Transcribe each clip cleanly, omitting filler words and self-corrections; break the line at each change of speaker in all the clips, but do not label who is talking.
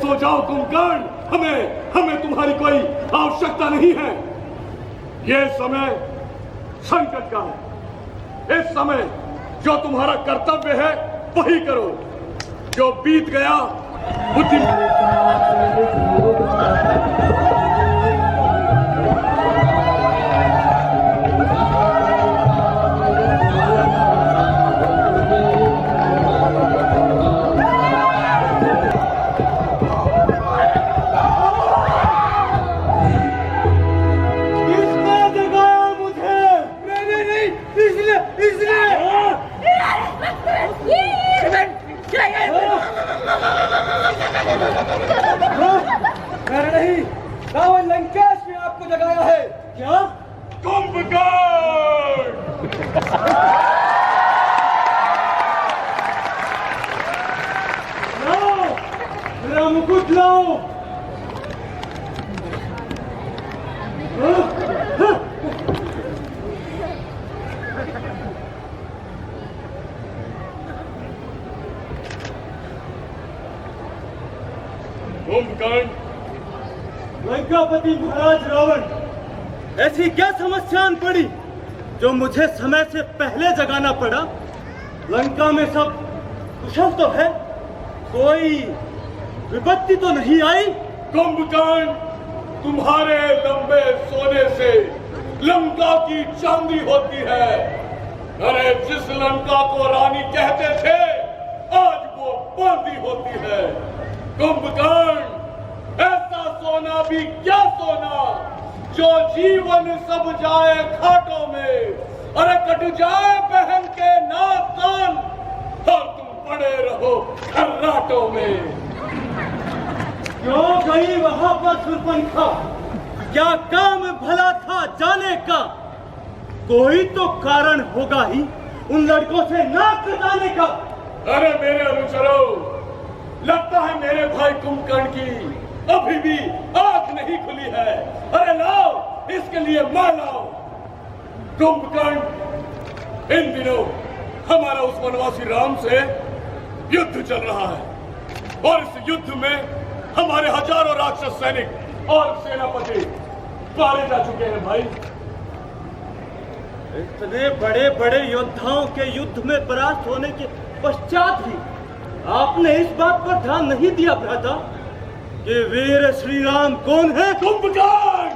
सो जाओ कुंभकर्ण, हमें तुम्हारी कोई आवश्यकता नहीं है। ये समय संकट का है। इस समय जो तुम्हारा कर्तव्य है वही करो। जो बीत गया बुद्धि
नहीं, रावण लंकेश ने आपको जगाया है। क्या?
कुंभकर्ण!
लाओ, मेरा मुकुट लाओ।
कुंभकर्ण,
लंकापति महाराज रावण, ऐसी क्या समस्या आन पड़ी जो मुझे समय से पहले जगाना पड़ा? लंका में सब कुशल तो है, कोई विपत्ति तो नहीं आई?
कुंभकर्ण, तुम्हारे लंबे सोने से लंका की चांदी होती है। अरे जिस लंका को रानी कहते थे आज वो बांदी होती है। कुंभकर्ण, ऐसा सोना भी क्या सोना जो जीवन सब जाए घाटों में, अरे कट जाए बहन के नाक कान और तुम पड़े रहो खर्राटों में।
क्यों गई वहां पर शूर्पणखा? क्या काम भला था जाने का? कोई तो कारण होगा ही उन लड़कों से नाक कटाने का।
अरे मेरे अनुचरों, लगता है मेरे भाई कुंभकर्ण की अभी भी आंख नहीं खुली है। अरे लाओ, इसके लिए मार लाओ। कुंभकर्ण, इन दिनों हमारा उस वनवासी राम से युद्ध चल रहा है और इस युद्ध में हमारे हजारों राक्षस सैनिक और सेनापति मारे जा चुके हैं। भाई,
इतने बड़े बड़े योद्धाओं के युद्ध में परास्त होने के पश्चात भी आपने इस बात पर ध्यान नहीं दिया भ्राता कि वीर श्री राम कौन है?
कुंभकर्ण,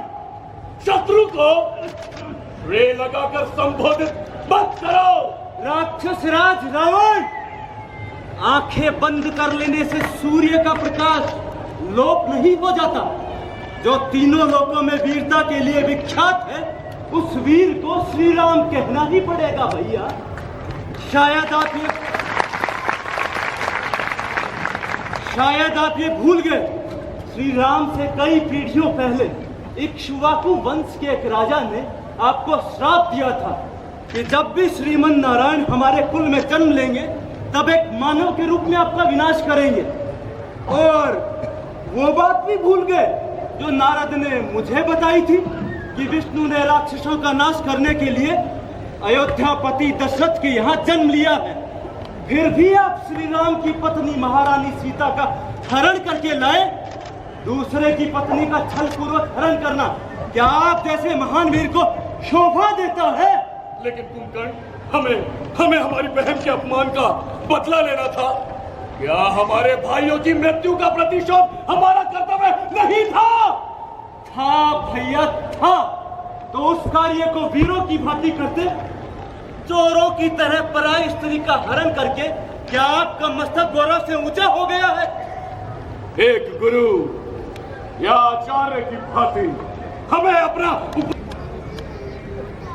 शत्रु को रे लगाकर संबोधित मत करो।
राक्षस राज रावण, आंखें बंद कर लेने से सूर्य का प्रकाश लोप नहीं हो जाता। जो तीनों लोकों में वीरता के लिए विख्यात है, उस वीर को श्री राम कहना ही पड़ेगा भैया। शायद आप ये भूल गए, श्री राम से कई पीढ़ियों पहले इक्ष्वाकु वंश के एक राजा ने आपको श्राप दिया था कि जब भी श्रीमन नारायण हमारे कुल में जन्म लेंगे तब एक मानव के रूप में आपका विनाश करेंगे। और वो बात भी भूल गए जो नारद ने मुझे बताई थी कि विष्णु ने राक्षसों का नाश करने के लिए अयोध्यापति दशरथ के यहाँ जन्म लिया है। फिर भी आप श्री राम की पत्नी महारानी सीता का हरण करके लाए। दूसरे की पत्नी का छल पूर्वक हरण करना क्या आप जैसे महान वीर को शोभा देता है?
लेकिन कुंभकर्ण, हमें हमारी बहन के अपमान का बदला लेना था। क्या हमारे भाइयों की मृत्यु का प्रतिशोध हमारा कर्तव्य नहीं था?
था भैया, था। तो उस कार्य को वीरों की भांति करते, चोरों की तरह पराई स्त्री का हरण करके क्या आपका मस्तक गौरव से ऊंचा हो गया है?
एक गुरु या आचार्य की भांति हमें अपना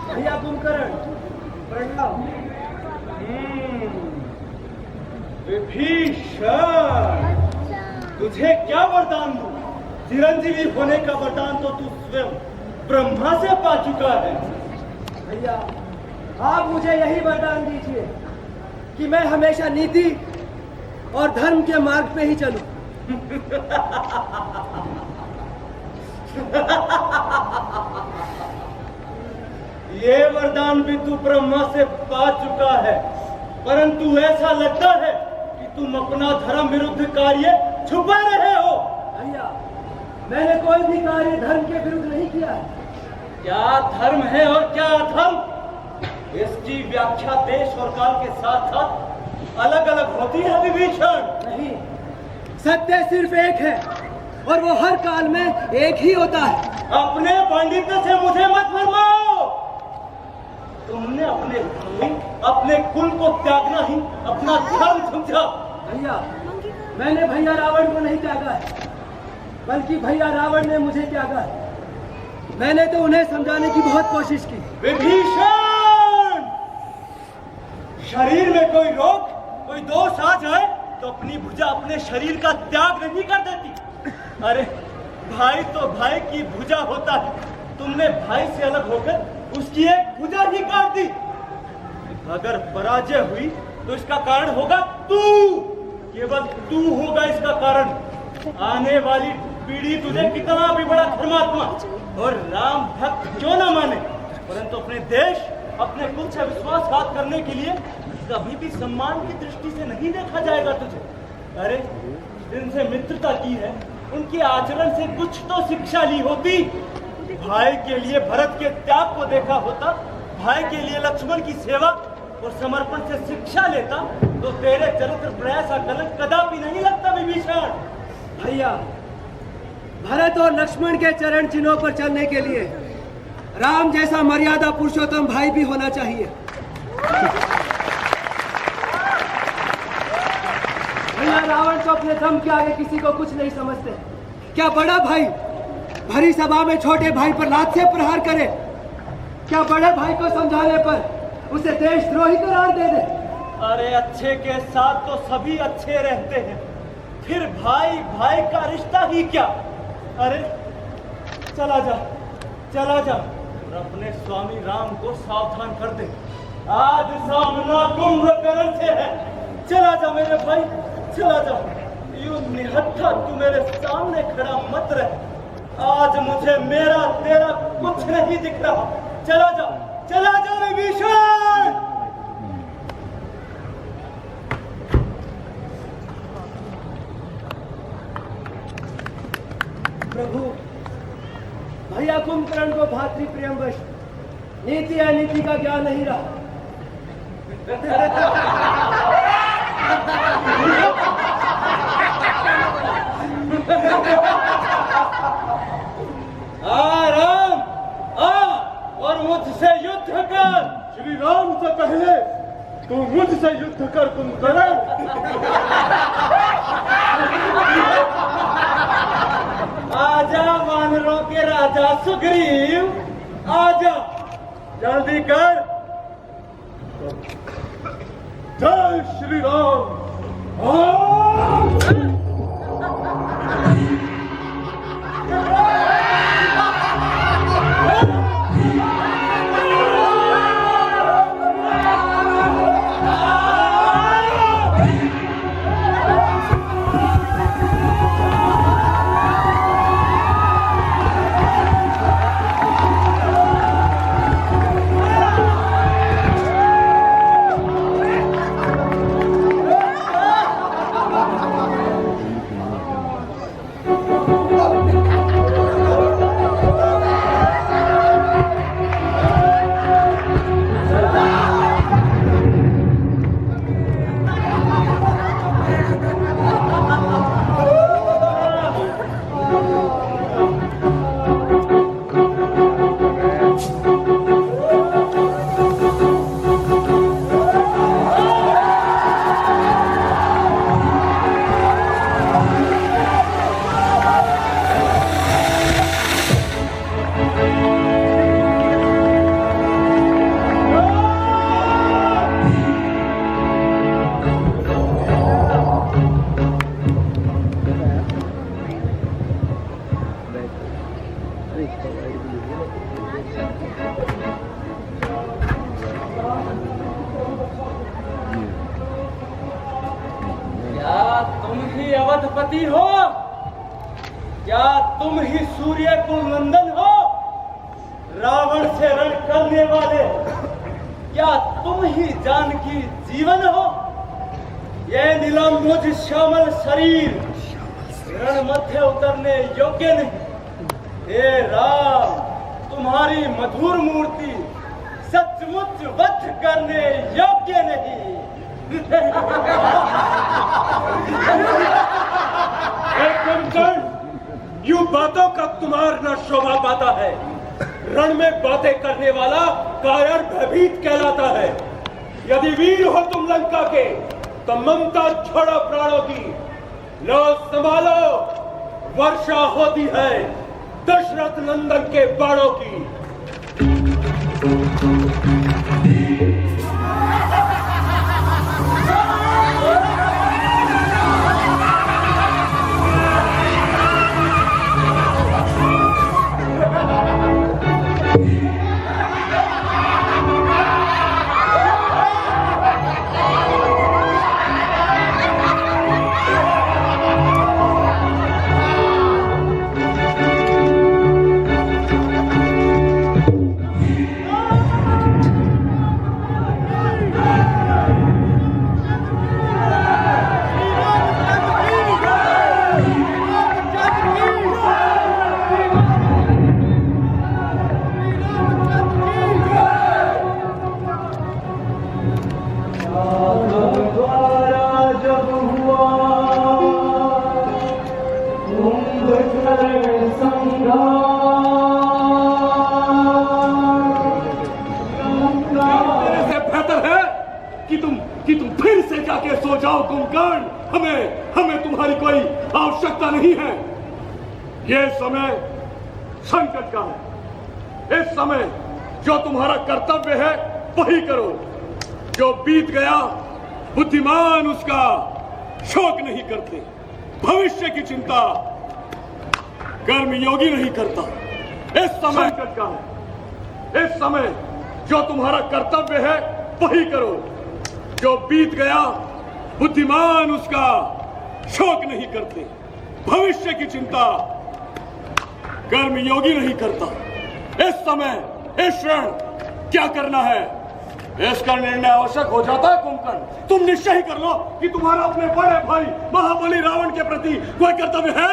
भैया कुंभकर्ण, प्रणाम। विभीषण, तुझे क्या वरदान दूं? चिरंजीवी होने का वरदान तो तू स्वयं ब्रह्मा से पा चुका है।
भैया, आप मुझे यही वरदान दीजिए कि मैं हमेशा नीति और धर्म के मार्ग पे ही चलूं।
ये वरदान भी तू ब्रह्मा से पा चुका है, परंतु ऐसा लगता है कि तुम अपना धर्म विरुद्ध कार्य छुपा रहे हो।
भैया, मैंने कोई भी कार्य धर्म के विरुद्ध नहीं किया है।
क्या धर्म है और क्या अधर्म, इसकी व्याख्या देश और काल के साथ साथ अलग अलग होती है विभीषण।
नहीं, सत्य सिर्फ एक है और वो हर काल में एक ही होता है।
अपने पांडित्य से मुझे मत फरमाओ। तुमने अपने कुल को त्यागना ही अपना धर्म समझा।
भैया, मैंने भैया रावण को नहीं त्यागा है, बल्कि भैया रावण ने मुझे त्यागा है। मैंने तो उन्हें समझाने की बहुत कोशिश की।
विभीषण, शरीर में कोई रोग, कोई दोष आ जाए तो अपनी भुजा अपने शरीर का त्याग नहीं कर देती। अरे भाई तो भाई की भुजा होता है, तुमने भाई से अलग होकर उसकी एक भुजा ही काट दी। अगर पराजय हुई तो इसका कारण होगा तू, केवल तू होगा इसका कारण। आने वाली पीढ़ी तुझे कितना भी बड़ा धर्मात्मा और राम भक्त क्यों न माने, परंतु अपने देश, अपने कुल से विश्वासघात करने के लिए कभी भी सम्मान की दृष्टि से नहीं देखा जाएगा तुझे। अरे जिनसे मित्रता की है, उनके आचरण से कुछ तो शिक्षा ली होती। भाई के लिए भरत के त्याग को देखा होता, भाई के लिए लक्ष्मण की सेवा और समर्पण से शिक्षा लेता, तो तेरे चरित्र प्रयास का कलंक कदापि नहीं लगता विभीषण।
भैया, भरत और लक्ष्मण के चरण चिन्हों पर चलने के लिए राम जैसा मर्यादा पुरुषोत्तम भाई भी होना चाहिए। भैया रावण तो अपने दम के आगे किसी को कुछ नहीं समझते। क्या बड़ा भाई भरी सभा में छोटे भाई पर लात से प्रहार करे? क्या बड़े भाई को समझाने पर उसे देशद्रोही करार दे दे?
अरे अच्छे के साथ तो सभी अच्छे रहते हैं, फिर भाई भाई का रिश्ता ही क्या। अरे चला जा और अपने स्वामी राम को सावधान कर दे। आज सामना कुंभकर्ण से है। चला जा मेरे भाई, चला जा। यूं निहत्था तू मेरे सामने खड़ा मत रह। आज मुझे मेरा तेरा कुछ नहीं दिख रहा। चला जा विभीषण।
प्रभु, भैया कुंभकर्ण को भातृ प्रेमवश नीति अनीति का ज्ञान नहीं रहा।
राम आ और मुझसे युद्ध कर।
श्री राम से पहले तू मुझसे युद्ध कर कुंभकर्ण।
आजा वानरों के राजा सुग्रीव, आजा जल्दी कर।
जय श्री राम।
अवधपति हो? क्या तुम ही सूर्य कुल नंदन हो? रावण से रण करने वाले? क्या तुम ही जानकी जीवन हो? ये नीलम्बुज श्यामल शरीर, रण मध्य उतरने योग्य नहीं। हे राम, तुम्हारी मधुर मूर्ति सचमुच वध करने योग्य नहीं।
यूं बातों का तुम्हार न शोभा पाता है। रण में बातें करने वाला कायर भयभीत कहलाता है। यदि वीर हो तुम लंका के तो ममता छोड़ो प्राणों की। लो संभालो, वर्षा होती है दशरथ नंदन के बाणों की।
कि तुम फिर से जाके सो जाओ कुंभकर्ण। हमें तुम्हारी कोई आवश्यकता नहीं है। यह समय संकट का है। इस समय जो तुम्हारा कर्तव्य है वही करो। जो बीत गया बुद्धिमान उसका शोक नहीं करते। भविष्य की चिंता कर्मयोगी नहीं करता। इस समय संकट का है। इस समय जो तुम्हारा कर्तव्य है वही करो। जो बीत गया बुद्धिमान उसका शोक नहीं करते। भविष्य की चिंता कर्मयोगी नहीं करता। इस समय इस क्षण क्या करना है इसका निर्णय आवश्यक हो जाता है कुंभकर्ण। तुम निश्चय ही कर लो कि तुम्हारा अपने बड़े भाई महाबली रावण के प्रति कोई कर्तव्य है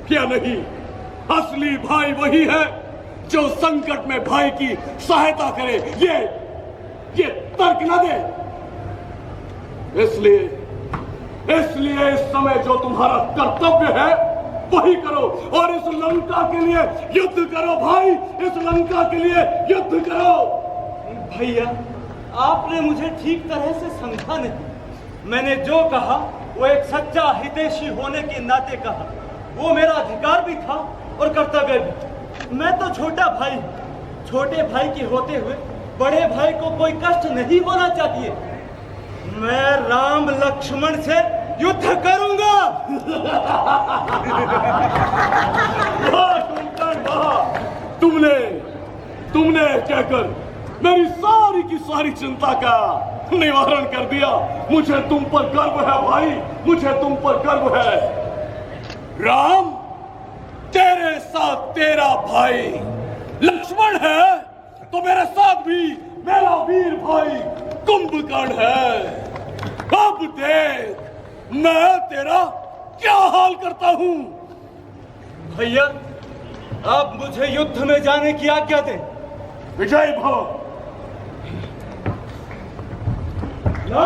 क्या नहीं। असली भाई वही है जो संकट में भाई की सहायता करे। ये तर्क न दे। इसलिए इस समय जो तुम्हारा कर्तव्य है वही करो और इस लंका के लिए युद्ध करो भाई। इस लंका के लिए युद्ध करो।
भैया, आपने मुझे ठीक तरह से समझा नहीं। मैंने जो कहा वो एक सच्चा हितैषी होने के नाते कहा। वो मेरा अधिकार भी था और कर्तव्य भी। मैं तो छोटा भाई, छोटे भाई के होते हुए बड़े भाई को कोई कष्ट नहीं होना चाहिए। मैं राम लक्ष्मण से युद्ध करूंगा।
तुमने कहकर मेरी सारी की सारी चिंता का निवारण कर दिया। मुझे तुम पर गर्व है भाई, मुझे तुम पर गर्व है। राम, तेरे साथ तेरा भाई लक्ष्मण है तो मेरे साथ भी मेरा वीर भाई कुंभकर्ण है। अब देख मैं तेरा क्या हाल करता हूं।
भैया, आप मुझे युद्ध में जाने की आज्ञा दें।
विजय भव। लो